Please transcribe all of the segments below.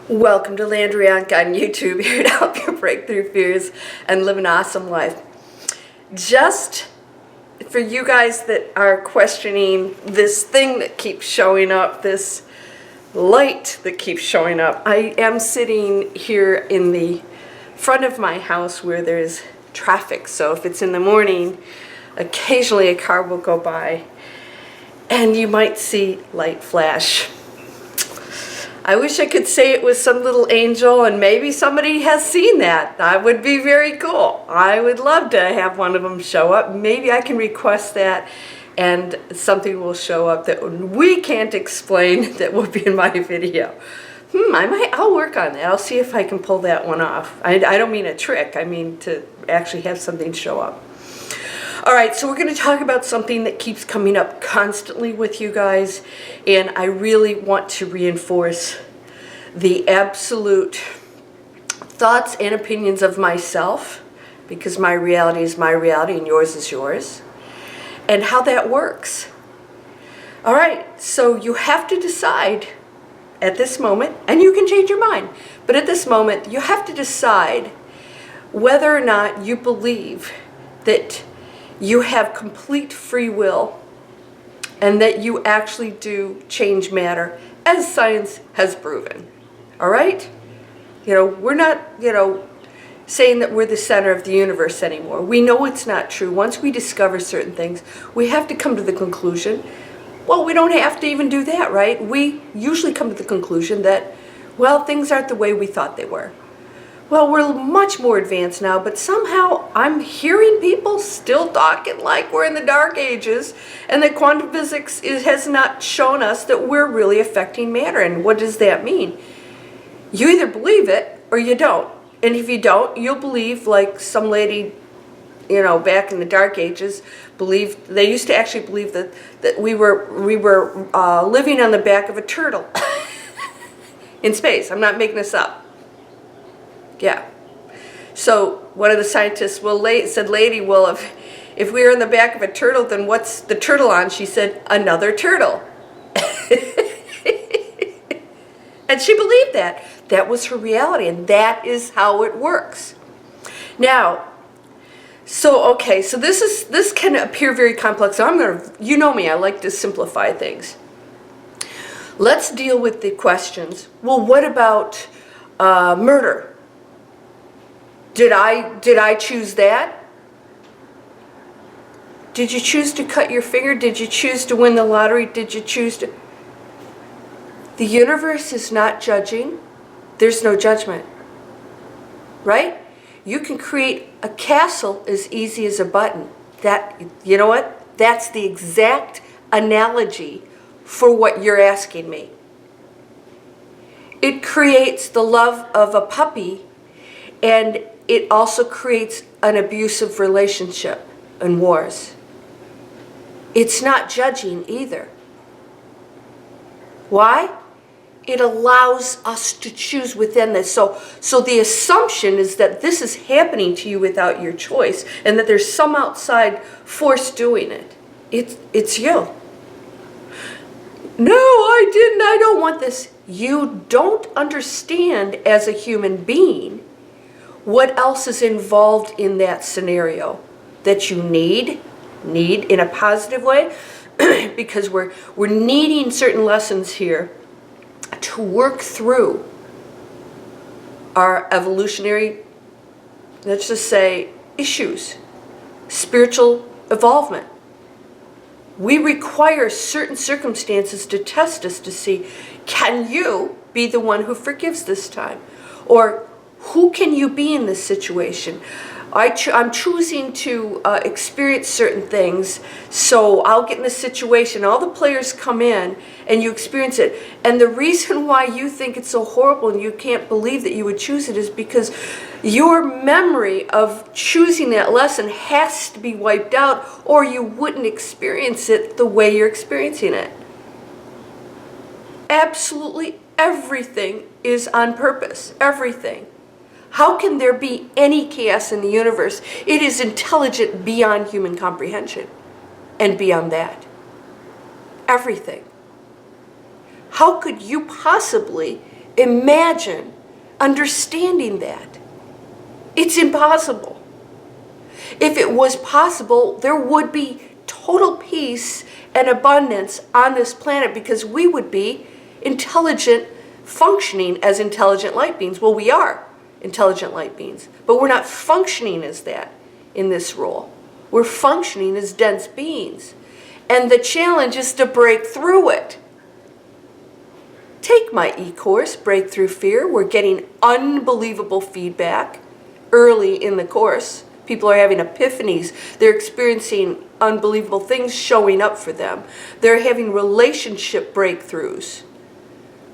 Welcome to Landria Onkka on YouTube, here to help you break through fears and live an awesome life. Just for you guys that are questioning this thing that keeps showing up, this light that keeps showing up, I am sitting here in the front of my house where there's traffic. So if it's in the morning, occasionally a car will go by and you might see light flash. I wish I could say it was some little angel, and maybe somebody has seen that. That would be very cool. I would love to have one of them show up. Maybe I can request that and something will show up that we can't explain that will be in my video. I'll work on that. I'll see if I can pull that one off. I don't mean a trick. I mean to actually have something show up. All right, so we're going to talk about something that keeps coming up constantly with you guys, and I really want to reinforce the absolute thoughts and opinions of myself, because my reality is my reality and yours is yours, and how that works. All right, so you have to decide at this moment, and you can change your mind, but at this moment, you have to decide whether or not you believe that you have complete free will and that you actually do change matter, as science has proven. All right? We're not, saying that we're the center of the universe anymore. We know it's not true. Once we discover certain things, we have to come to the conclusion, well, we don't have to even do that, right? We usually come to the conclusion that, well, things aren't the way we thought they were. Well, we're much more advanced now, but somehow I'm hearing people still talking like we're in the dark ages, and that quantum physics has not shown us that we're really affecting matter. And what does that mean? You either believe it or you don't. And if you don't, you'll believe like some lady, back in the dark ages, they used to actually believe that we were living on the back of a turtle in space. I'm not making this up. Yeah. So one of the scientists said, lady, well, if we were in the back of a turtle, then what's the turtle on? She said, another turtle. And she believed that. That was her reality, and that is how it works. Now, so this can appear very complex. So you know me, I like to simplify things. Let's deal with the questions. Well, what about murder? Did I choose that? Did you choose to cut your finger? Did you choose to win the lottery? Did you choose to? The universe is not judging. There's no judgment. Right? You can create a castle as easy as a button. You know what? That's the exact analogy for what you're asking me. It creates the love of a puppy, and it also creates an abusive relationship and wars. It's not judging either. Why? It allows us to choose within this. So the assumption is that this is happening to you without your choice, and that there's some outside force doing it. It's you. No, I didn't. I don't want this. You don't understand as a human being what else is involved in that scenario that you need in a positive way, because we're needing certain lessons here to work through our evolutionary, let's just say, issues, spiritual involvement. We require certain circumstances to test us to see, can you be the one who forgives this time? Or who can you be in this situation? I'm choosing to experience certain things, so I'll get in this situation. All the players come in, and you experience it. And the reason why you think it's so horrible and you can't believe that you would choose it is because your memory of choosing that lesson has to be wiped out, or you wouldn't experience it the way you're experiencing it. Absolutely everything is on purpose. Everything. How can there be any chaos in the universe? It is intelligent beyond human comprehension, and beyond that. Everything. How could you possibly imagine understanding that. It's impossible. If it was possible, there would be total peace and abundance on this planet because we would be intelligent, functioning as intelligent light beings. Well, we are intelligent light beings, but we're not functioning as that in this role. We're functioning as dense beings. And the challenge is to break through it. Take my e-course, Breakthrough Fear. We're getting unbelievable feedback early in the course. People are having epiphanies. They're experiencing unbelievable things showing up for them. They're having relationship breakthroughs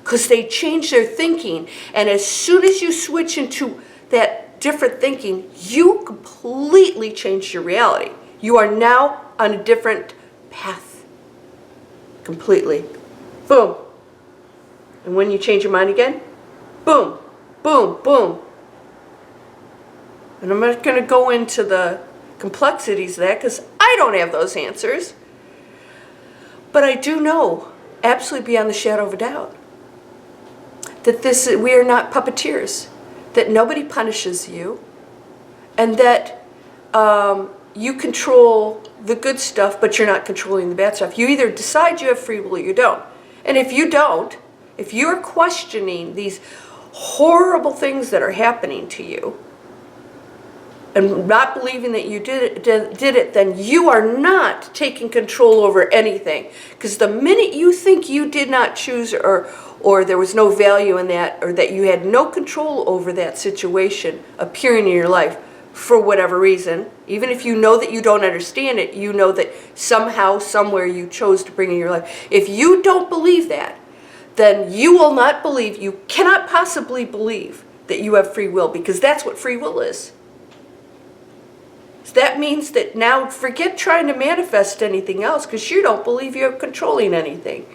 because they change their thinking. And as soon as you switch into that different thinking, you completely change your reality. You are now on a different path. Completely. Boom. And when you change your mind again, boom, boom, boom. And I'm not going to go into the complexities of that because I don't have those answers. But I do know, absolutely beyond the shadow of a doubt, that we are not puppeteers, that nobody punishes you, and that you control the good stuff, but you're not controlling the bad stuff. You either decide you have free will or you don't. And if you don't, if you're questioning these horrible things that are happening to you, and not believing that you did it, then you are not taking control over anything. Because the minute you think you did not choose or there was no value in that, or that you had no control over that situation appearing in your life for whatever reason, even if you know that you don't understand it, you know that somehow, somewhere you chose to bring in your life. If you don't believe that, then you will not believe, you cannot possibly believe that you have free will, because that's what free will is. So that means that now forget trying to manifest anything else, because you don't believe you're controlling anything.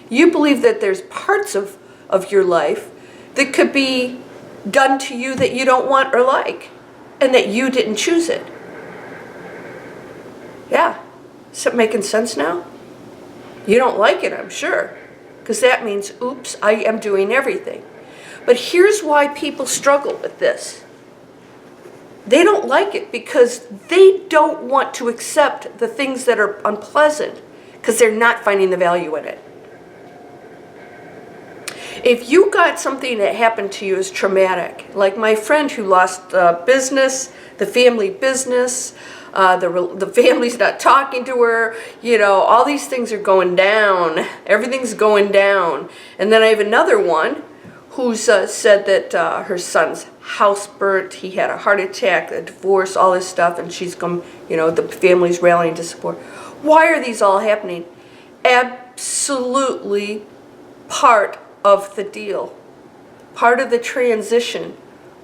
You believe that there's parts of your life that could be done to you that you don't want or like, and that you didn't choose it. Yeah. Is it making sense now? You don't like it, I'm sure, because that means, oops, I am doing everything. But here's why people struggle with this. They don't like it because they don't want to accept the things that are unpleasant because they're not finding the value in it. If you got something that happened to you as traumatic, like my friend who lost business, the family business, the family's not talking to her, you know, all these things are going down. Everything's going down. And then I have another one who's said that her son's house burnt, he had a heart attack, a divorce, all this stuff, and she's come, you know, the family's rallying to support. Why are these all happening? Absolutely part of the deal. Part of the transition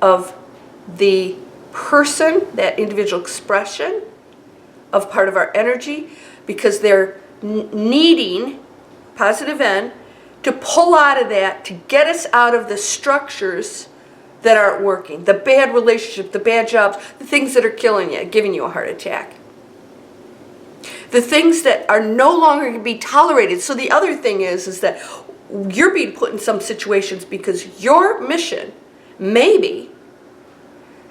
of the person, that individual expression of part of our energy, because they're needing, positive N, to pull out of that, to get us out of the structures that aren't working, the bad relationship, the bad jobs, the things that are killing you, giving you a heart attack. The things that are no longer going to be tolerated. So the other thing is that you're being put in some situations because your mission may be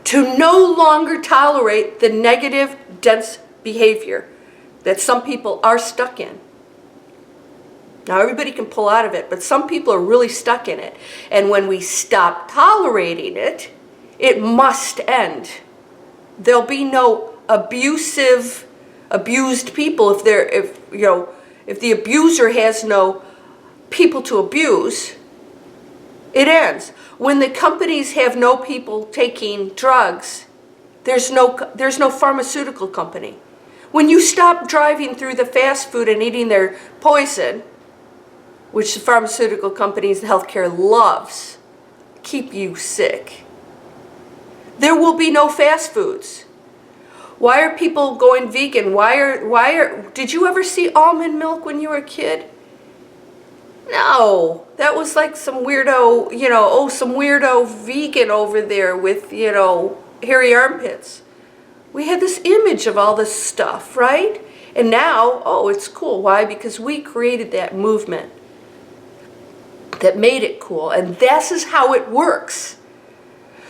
to no longer tolerate the negative, dense behavior that some people are stuck in. Now everybody can pull out of it, but some people are really stuck in it. And when we stop tolerating it, it must end. There'll be no abused people if the abuser has no people to abuse. It ends. When the companies have no people taking drugs, there's no pharmaceutical company. When you stop driving through the fast food and eating their poison, which the pharmaceutical companies and healthcare loves, keep you sick, there will be no fast foods. Why are people going vegan? Did you ever see almond milk when you were a kid? No, that was like some weirdo, some weirdo vegan over there with, hairy armpits. We had this image of all this stuff, right? And now, it's cool. Why? Because we created that movement. that made it cool. And this is how it works.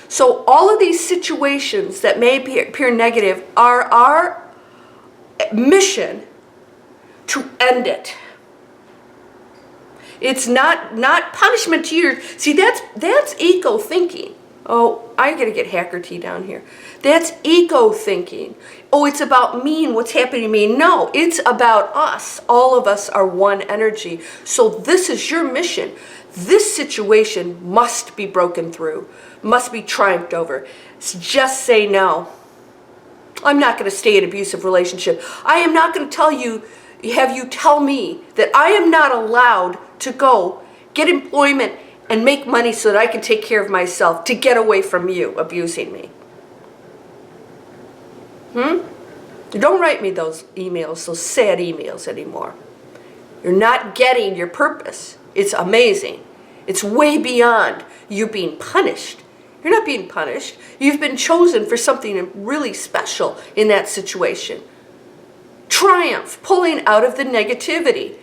So all of these situations that may appear negative are our mission to end it. It's not punishment to you. See, that's eco thinking. Oh, I gotta get hacker tea down here. That's eco thinking. Oh, it's about me and what's happening to me. No, it's about us. All of us are one energy. So this is your mission. This situation must be broken through, must be triumphed over. Just say no. I'm not going to stay in an abusive relationship. I am not going to have you tell me that I am not allowed to go get employment and make money so that I can take care of myself to get away from you abusing me. Don't write me those emails, those sad emails anymore. You're not getting your purpose. It's amazing. It's way beyond you being punished. You're not being punished. You've been chosen for something really special in that situation. Triumph, pulling out of the negativity.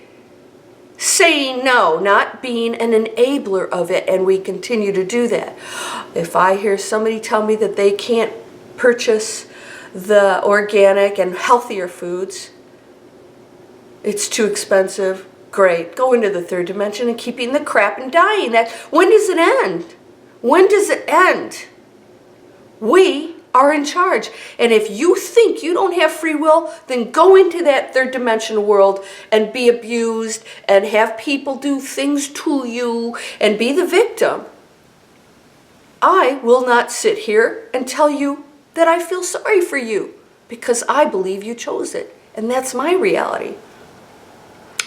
Saying no, not being an enabler of it, and we continue to do that. If I hear somebody tell me that they can't purchase the organic and healthier foods, it's too expensive, great. Go into the third dimension and keep eating the crap and dying. When does it end? When does it end? We are in charge. And if you think you don't have free will, then go into that third dimension world and be abused and have people do things to you and be the victim. I will not sit here and tell you that I feel sorry for you because I believe you chose it. And that's my reality.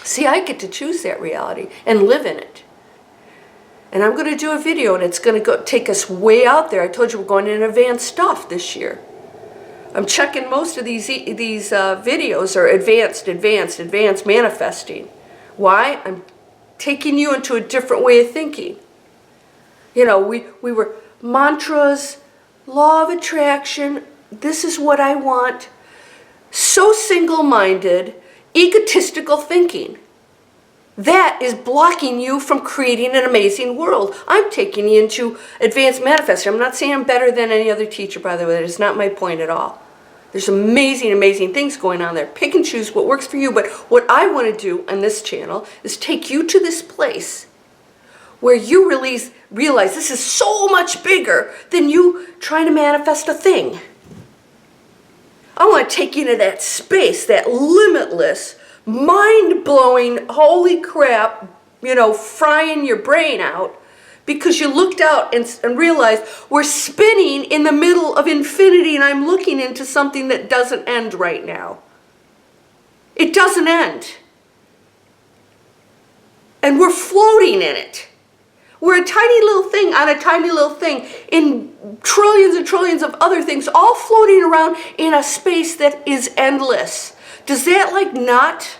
See, I get to choose that reality and live in it. And I'm going to do a video, and it's going to take us way out there. I told you we're going in advanced stuff this year. I'm checking most of these videos are advanced manifesting. Why? I'm taking you into a different way of thinking. You know, we were mantras, law of attraction, this is what I want. So single-minded, egotistical thinking. That is blocking you from creating an amazing world. I'm taking you into advanced manifesting. I'm not saying I'm better than any other teacher, by the way. That is not my point at all. There's amazing, amazing things going on there. Pick and choose what works for you. But what I want to do on this channel is take you to this place where you realize this is so much bigger than you trying to manifest a thing. I want to take you into that space, that limitless, mind-blowing, holy crap, frying your brain out because you looked out and realized we're spinning in the middle of infinity and I'm looking into something that doesn't end right now. It doesn't end. And we're floating in it. We're a tiny little thing on a tiny little thing in trillions and trillions of other things all floating around in a space that is endless. Does that not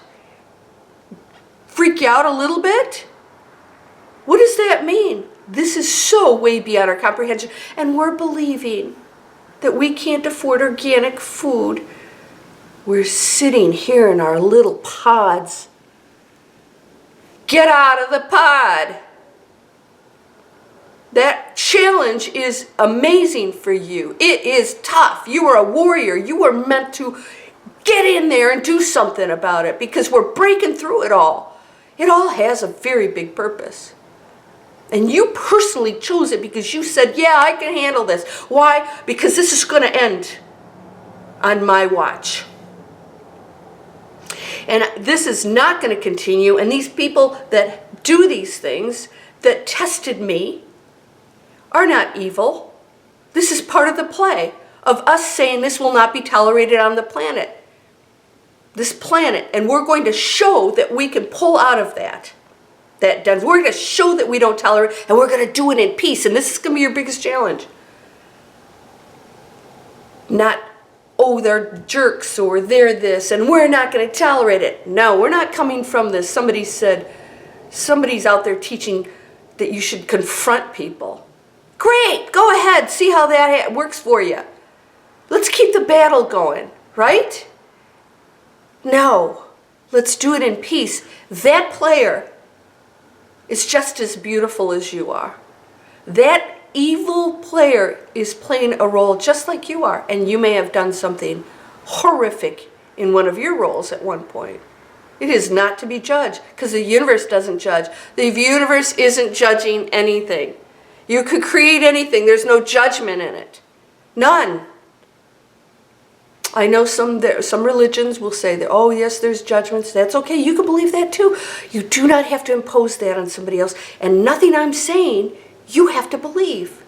freak you out a little bit? What does that mean? This is so way beyond our comprehension. And we're believing that we can't afford organic food. We're sitting here in our little pods. Get out of the pod. That challenge is amazing for you. It is tough. You are a warrior. You are meant to get in there and do something about it because we're breaking through it all. It all has a very big purpose. And you personally chose it because you said, yeah, I can handle this. Why? Because this is going to end on my watch. And this is not going to continue. And these people that do these things, that tested me, are not evil. This is part of the play of us saying this will not be tolerated on the planet. This planet. And we're going to show that we can pull out of that. We're going to show that we don't tolerate, and we're going to do it in peace. And this is going to be your biggest challenge. Not, oh, they're jerks, or they're this, and we're not going to tolerate it. No, we're not coming from this. Somebody said, somebody's out there teaching that you should confront people. Great, go ahead, see how that works for you. Let's keep the battle going, right? No, let's do it in peace. That player is just as beautiful as you are. That evil player is playing a role just like you are, and you may have done something horrific in one of your roles at one point. It is not to be judged, because the universe doesn't judge. The universe isn't judging anything. You could create anything. There's no judgment in it. None. I know some religions will say that, oh yes, there's judgments. That's okay. You can believe that too. You do not have to impose that on somebody else. And nothing I'm saying, you have to believe.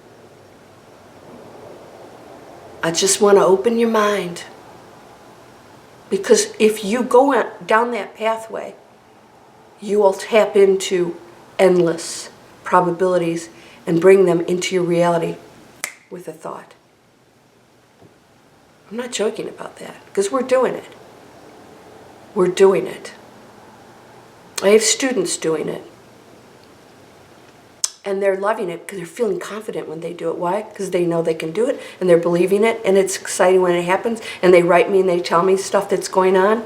I just want to open your mind. Because if you go down that pathway, you will tap into endless probabilities and bring them into your reality with a thought. I'm not joking about that, because we're doing it. We're doing it. I have students doing it. And they're loving it because they're feeling confident when they do it. Why? Because they know they can do it, and they're believing it, and it's exciting when it happens, and they write me and they tell me stuff that's going on,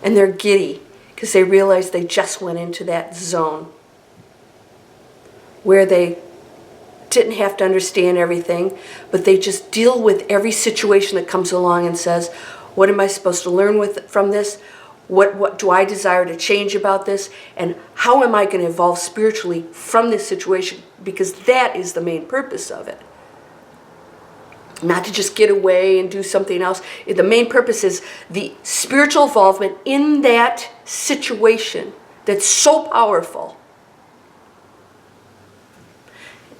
and they're giddy because they realize they just went into that zone where they didn't have to understand everything, but they just deal with every situation that comes along and says, what am I supposed to learn from this? What do I desire to change about this? And how am I going to evolve spiritually from this situation? Because that is the main purpose of it. Not to just get away and do something else. The main purpose is the spiritual involvement in that situation that's so powerful.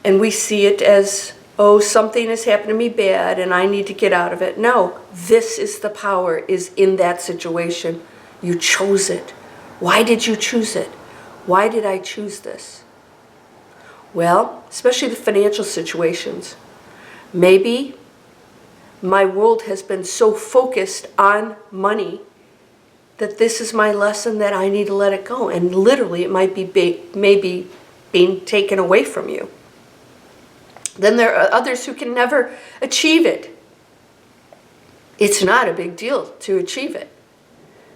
And we see it as, oh, something has happened to me bad and I need to get out of it. No, this is the power is in that situation. You chose it. Why did you choose it? Why did I choose this? Well, especially the financial situations. Maybe my world has been so focused on money that this is my lesson that I need to let it go. And literally it might be maybe being taken away from you. Then there are others who can never achieve it. It's not a big deal to achieve it.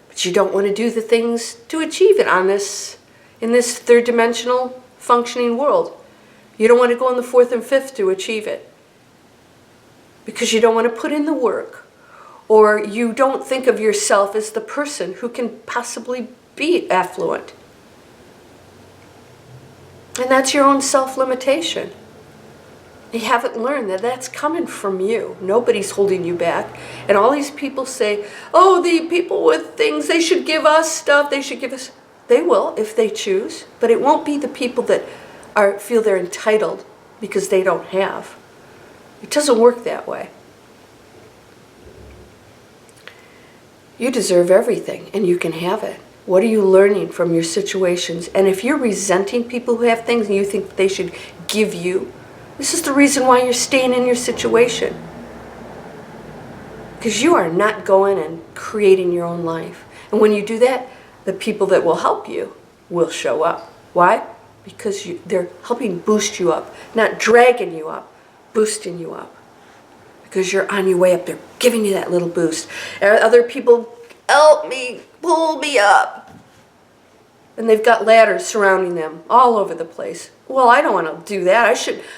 But you don't want to do the things to achieve it in this third dimensional functioning world. You don't want to go in the fourth and fifth to achieve it. Because you don't want to put in the work. Or you don't think of yourself as the person who can possibly be affluent. And that's your own self-limitation. You haven't learned that that's coming from you. Nobody's holding you back. And all these people say, oh, the people with things, they should give us stuff, they should give us. They will if they choose. But it won't be the people that feel they're entitled because they don't have. It doesn't work that way. You deserve everything and you can have it. What are you learning from your situations? And if you're resenting people who have things and you think they should give you, this is the reason why you're staying in your situation. Because you are not going and creating your own life. And when you do that, the people that will help you will show up. Why? Because they're helping boost you up. Not dragging you up, boosting you up. Because you're on your way up. They're giving you that little boost. Other people, help me, pull me up. And they've got ladders surrounding them all over the place. Well, I don't want to do that.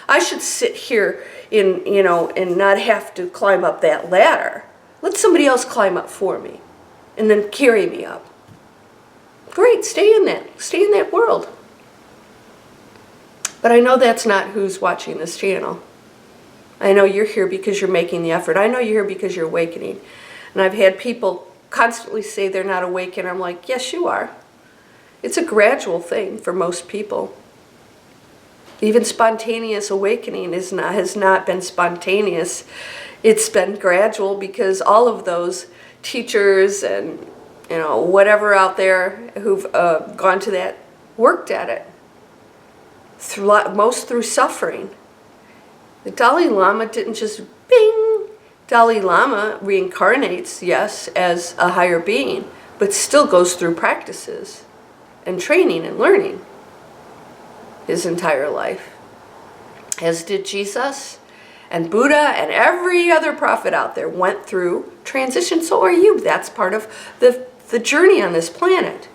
I should sit here and not have to climb up that ladder. Let somebody else climb up for me and then carry me up. Great, stay in that world. But I know that's not who's watching this channel. I know you're here because you're making the effort. I know you're here because you're awakening. And I've had people constantly say they're not awake, and I'm like, yes, you are. It's a gradual thing for most people. Even spontaneous awakening has not been spontaneous. It's been gradual because all of those teachers and whatever out there who've gone to that worked at it. Most through suffering. The Dalai Lama didn't just bing. Dalai Lama reincarnates, yes, as a higher being, but still goes through practices and training and learning his entire life. As did Jesus and Buddha and every other prophet out there went through transition. So are you. That's part of the journey on this planet.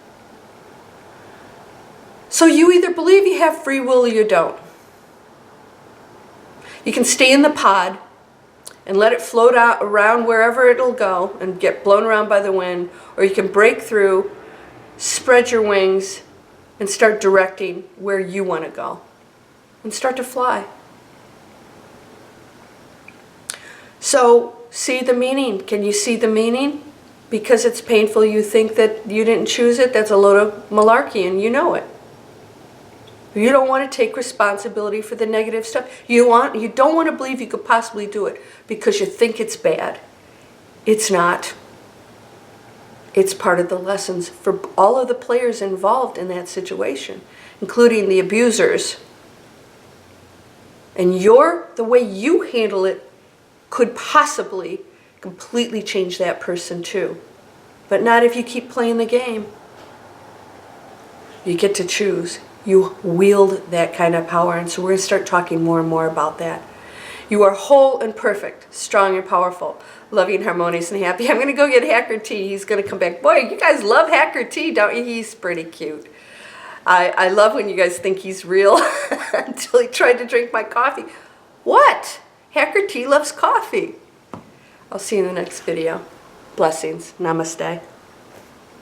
So you either believe you have free will or you don't. You can stay in the pod and let it float out around wherever it'll go and get blown around by the wind, or you can break through, spread your wings, and start directing where you want to go and start to fly. So see the meaning. Can you see the meaning? Because it's painful you think that you didn't choose it, that's a load of malarkey and you know it. You don't want to take responsibility for the negative stuff. You don't want to believe you could possibly do it because you think it's bad. It's not. It's part of the lessons for all of the players involved in that situation, including the abusers. And the way you handle it could possibly completely change that person too. But not if you keep playing the game. You get to choose. You wield that kind of power, and so we're going to start talking more and more about that. You are whole and perfect, strong and powerful, loving, harmonious, and happy. I'm going to go get Hacker T. He's going to come back. Boy, you guys love Hacker T, don't you? He's pretty cute. I love when you guys think he's real until he tried to drink my coffee. What? Hacker T loves coffee. I'll see you in the next video. Blessings. Namaste.